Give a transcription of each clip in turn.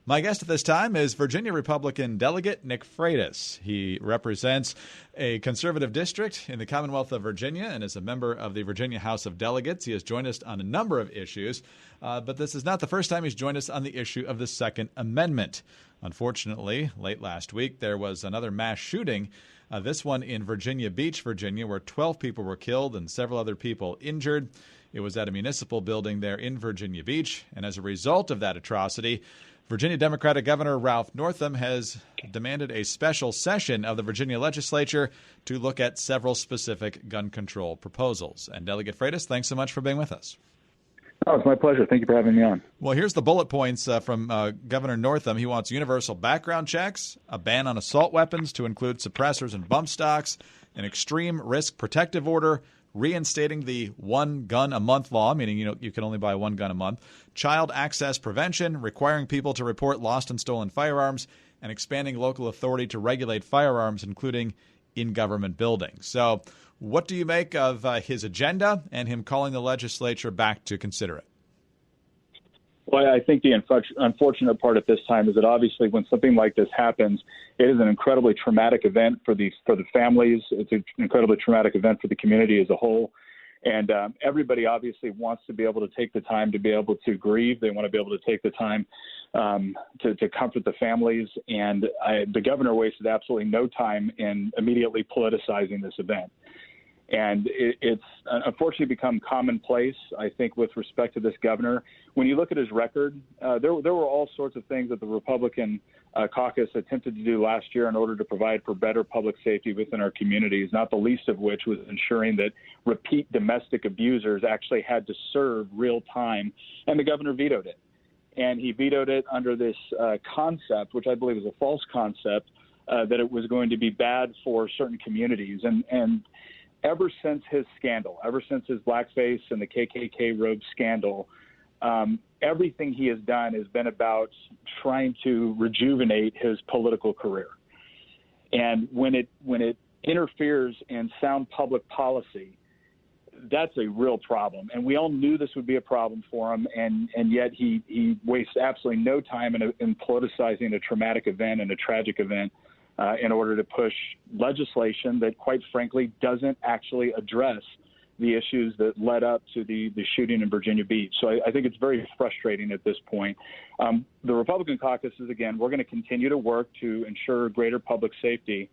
My guest at this time is Virginia Republican Delegate Nick Freitas. He represents a conservative district in the Commonwealth of Virginia and is a member of the Virginia House of Delegates. He has joined us on a number of issues, but this is not the first time he's joined us on the issue of the Second Amendment. Unfortunately, late last week, there was another mass shooting, this one in Virginia Beach, Virginia, where 12 people were killed and several other people injured. It was at a municipal building there in Virginia Beach, and as a result of that atrocity, Virginia Democratic Governor Ralph Northam has demanded a special session of the Virginia legislature to look at several specific gun control proposals. And Delegate Freitas, thanks so much for being with us. Oh, it's my pleasure. Thank you for having me on. Well, here's the bullet points from Governor Northam. He wants universal background checks, a ban on assault weapons to include suppressors and bump stocks, an extreme risk protective order, reinstating the one gun a month law, meaning you can only buy one gun a month, child access prevention, requiring people to report lost and stolen firearms, and expanding local authority to regulate firearms, including in government buildings. So what do you make of his agenda and him calling the legislature back to consider it? Well, I think the unfortunate part at this time is that obviously when something like this happens, it is an incredibly traumatic event for the families. It's an incredibly traumatic event for the community as a whole. And everybody obviously wants to be able to take the time to be able to grieve. They want to be able to take the time to comfort the families. And the governor wasted absolutely no time in immediately politicizing this event. And it's unfortunately become commonplace, I think, with respect to this governor. When you look at his record, there were all sorts of things that the Republican caucus attempted to do last year in order to provide for better public safety within our communities, not the least of which was ensuring that repeat domestic abusers actually had to serve real time. And the governor vetoed it. And he vetoed it under this concept, which I believe is a false concept, that it was going to be bad for certain communities. And ever since his scandal, ever since his blackface and the KKK robe scandal, everything he has done has been about trying to rejuvenate his political career. And when it interferes in sound public policy, that's a real problem. And we all knew this would be a problem for him, and yet he wastes absolutely no time in politicizing a traumatic event and a tragic event in order to push legislation that, quite frankly, doesn't actually address the issues that led up to the shooting in Virginia Beach. So I think it's very frustrating at this point. The Republican caucus is, again, we're going to continue to work to ensure greater public safety.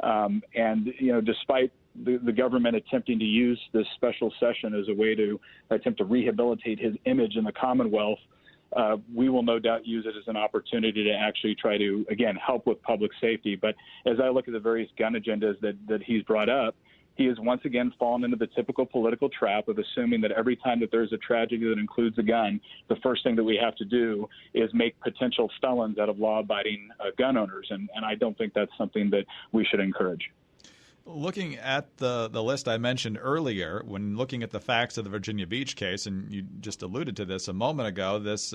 And, despite the government attempting to use this special session as a way to attempt to rehabilitate his image in the Commonwealth, we will no doubt use it as an opportunity to actually try to, again, help with public safety. But as I look at the various gun agendas that he's brought up, he has once again fallen into the typical political trap of assuming that every time that there's a tragedy that includes a gun, the first thing that we have to do is make potential felons out of law-abiding gun owners. And I don't think that's something that we should encourage. Looking at the list I mentioned earlier, when looking at the facts of the Virginia Beach case, and you just alluded to this a moment ago, this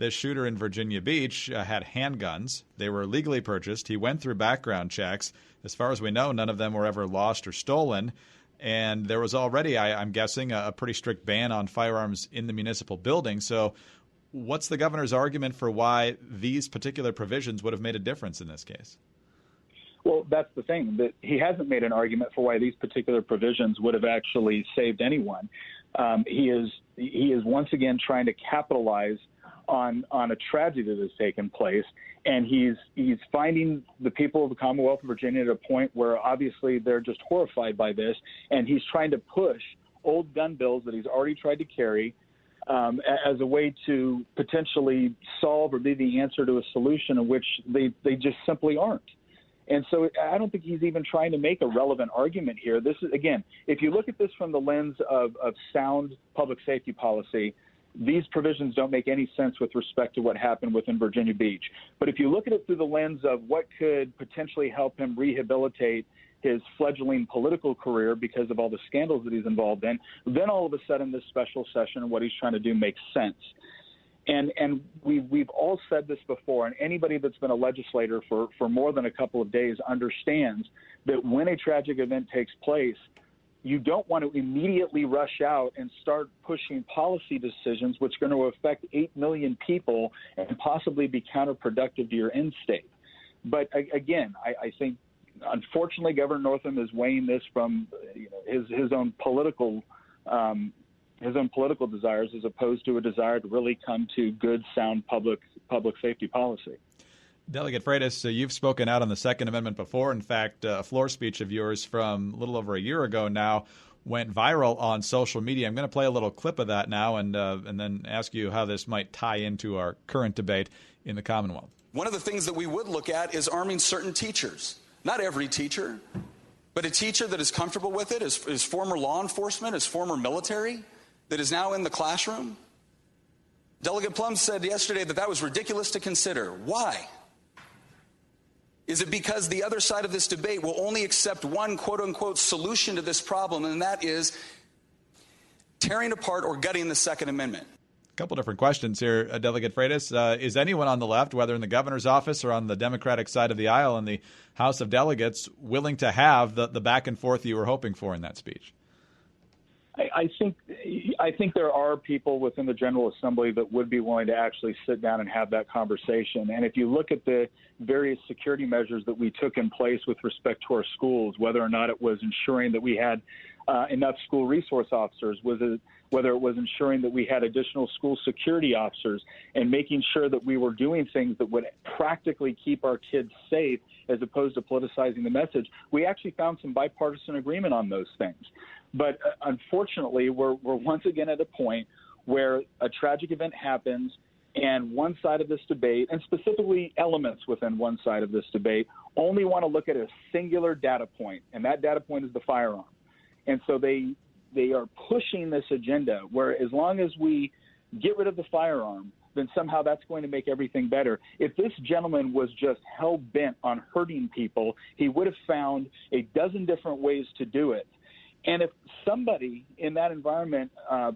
shooter in Virginia Beach had handguns. They were legally purchased. He went through background checks. As far as we know, none of them were ever lost or stolen. And there was already, I'm guessing, a pretty strict ban on firearms in the municipal building. So what's the governor's argument for why these particular provisions would have made a difference in this case? Well, that's the thing, that he hasn't made an argument for why these particular provisions would have actually saved anyone. He is once again trying to capitalize on a tragedy that has taken place, and he's finding the people of the Commonwealth of Virginia at a point where obviously they're just horrified by this, and he's trying to push old gun bills that he's already tried to carry as a way to potentially solve or be the answer to a solution in which they just simply aren't. And so I don't think he's even trying to make a relevant argument here. This is, again, if you look at this from the lens of sound public safety policy, these provisions don't make any sense with respect to what happened within Virginia Beach. But if you look at it through the lens of what could potentially help him rehabilitate his fledgling political career because of all the scandals that he's involved in, then all of a sudden this special session and what he's trying to do makes sense. And we've all said this before, and anybody that's been a legislator for more than a couple of days understands that when a tragic event takes place, you don't want to immediately rush out and start pushing policy decisions which are going to affect 8 million people and possibly be counterproductive to your end state. But again, I think, unfortunately, Governor Northam is weighing this from his own political desires as opposed to a desire to really come to good, sound public safety policy. Delegate Freitas, you've spoken out on the Second Amendment before. In fact, a floor speech of yours from a little over a year ago now went viral on social media. I'm going to play a little clip of that now and then ask you how this might tie into our current debate in the Commonwealth. One of the things that we would look at is arming certain teachers. Not every teacher, but a teacher that is comfortable with it, is former law enforcement, is former military, that is now in the classroom. Delegate Plum said yesterday that was ridiculous to consider. Why? Is it because the other side of this debate will only accept one quote-unquote solution to this problem, and that is tearing apart or gutting the Second Amendment? A couple different questions here, Delegate Freitas. Is anyone on the left, whether in the governor's office or on the Democratic side of the aisle in the House of Delegates, willing to have the back and forth you were hoping for in that speech? I think there are people within the General Assembly that would be willing to actually sit down and have that conversation. And if you look at the various security measures that we took in place with respect to our schools, whether or not it was ensuring that we had enough school resource officers, whether it was ensuring that we had additional school security officers and making sure that we were doing things that would practically keep our kids safe as opposed to politicizing the message, we actually found some bipartisan agreement on those things. But unfortunately, we're once again at a point where a tragic event happens and one side of this debate, and specifically elements within one side of this debate, only want to look at a singular data point, and that data point is the firearm. And so they are pushing this agenda where as long as we get rid of the firearm, then somehow that's going to make everything better. If this gentleman was just hell-bent on hurting people, he would have found a dozen different ways to do it. And if somebody in that environment,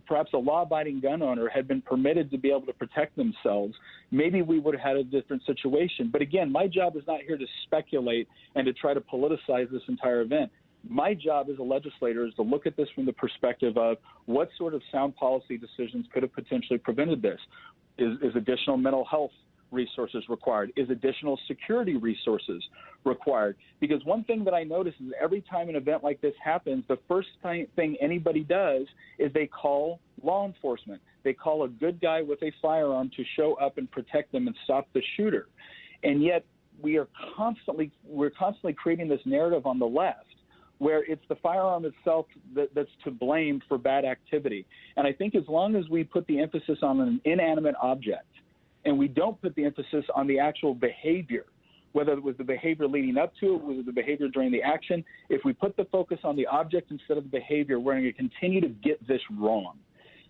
perhaps a law-abiding gun owner, had been permitted to be able to protect themselves, maybe we would have had a different situation. But again, my job is not here to speculate and to try to politicize this entire event. My job as a legislator is to look at this from the perspective of what sort of sound policy decisions could have potentially prevented this. Is additional mental health resources required? Is additional security resources required? Because one thing that I notice is every time an event like this happens, the first thing anybody does is they call law enforcement. They call a good guy with a firearm to show up and protect them and stop the shooter. And yet we're constantly creating this narrative on the left where it's the firearm itself that's to blame for bad activity. And I think as long as we put the emphasis on an inanimate object and we don't put the emphasis on the actual behavior, whether it was the behavior leading up to it, was it the behavior during the action, if we put the focus on the object instead of the behavior, we're going to continue to get this wrong.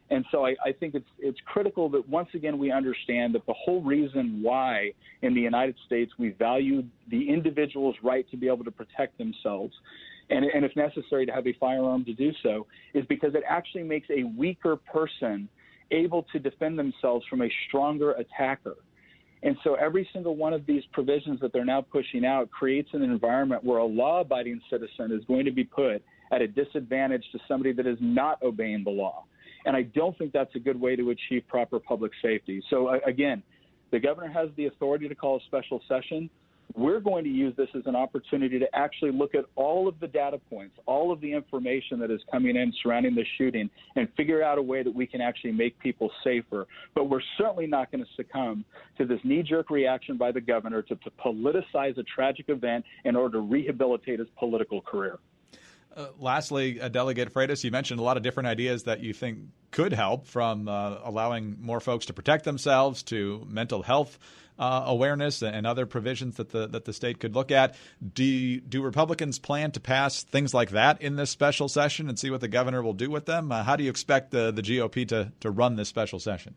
And so I think it's critical that once again we understand that the whole reason why in the United States we value the individual's right to be able to protect themselves and if necessary to have a firearm to do so, is because it actually makes a weaker person able to defend themselves from a stronger attacker. And so every single one of these provisions that they're now pushing out creates an environment where a law-abiding citizen is going to be put at a disadvantage to somebody that is not obeying the law. And I don't think that's a good way to achieve proper public safety. So, again, the governor has the authority to call a special session. We're going to use this as an opportunity to actually look at all of the data points, all of the information that is coming in surrounding the shooting, and figure out a way that we can actually make people safer. But we're certainly not going to succumb to this knee-jerk reaction by the governor to politicize a tragic event in order to rehabilitate his political career. Lastly, Delegate Freitas, you mentioned a lot of different ideas that you think could help, from allowing more folks to protect themselves to mental health awareness and other provisions that the state could look at. Do Republicans plan to pass things like that in this special session and see what the governor will do with them? How do you expect the GOP to run this special session?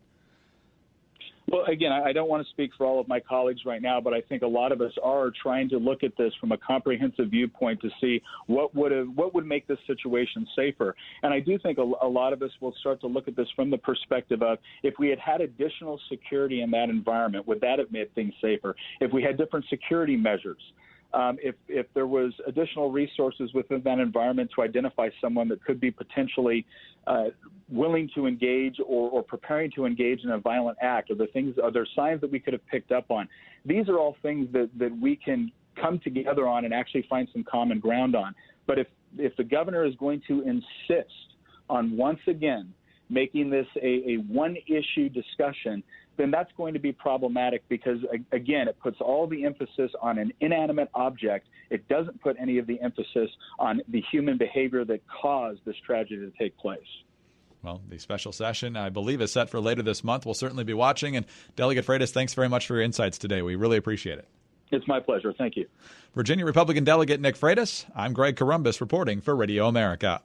Well, again, I don't want to speak for all of my colleagues right now, but I think a lot of us are trying to look at this from a comprehensive viewpoint to see what would make this situation safer. And I do think a lot of us will start to look at this from the perspective of, if we had additional security in that environment, would that have made things safer? If we had different security measures, if there was additional resources within that environment to identify someone that could be potentially willing to engage or preparing to engage in a violent act, are there signs that we could have picked up on? These are all things that we can come together on and actually find some common ground on. But if the governor is going to insist on once again making this a one-issue discussion, then that's going to be problematic because, again, it puts all the emphasis on an inanimate object. It doesn't put any of the emphasis on the human behavior that caused this tragedy to take place. Well, the special session, I believe, is set for later this month. We'll certainly be watching. And Delegate Freitas, thanks very much for your insights today. We really appreciate it. It's my pleasure. Thank you. Virginia Republican Delegate Nick Freitas, I'm Greg Columbus reporting for Radio America.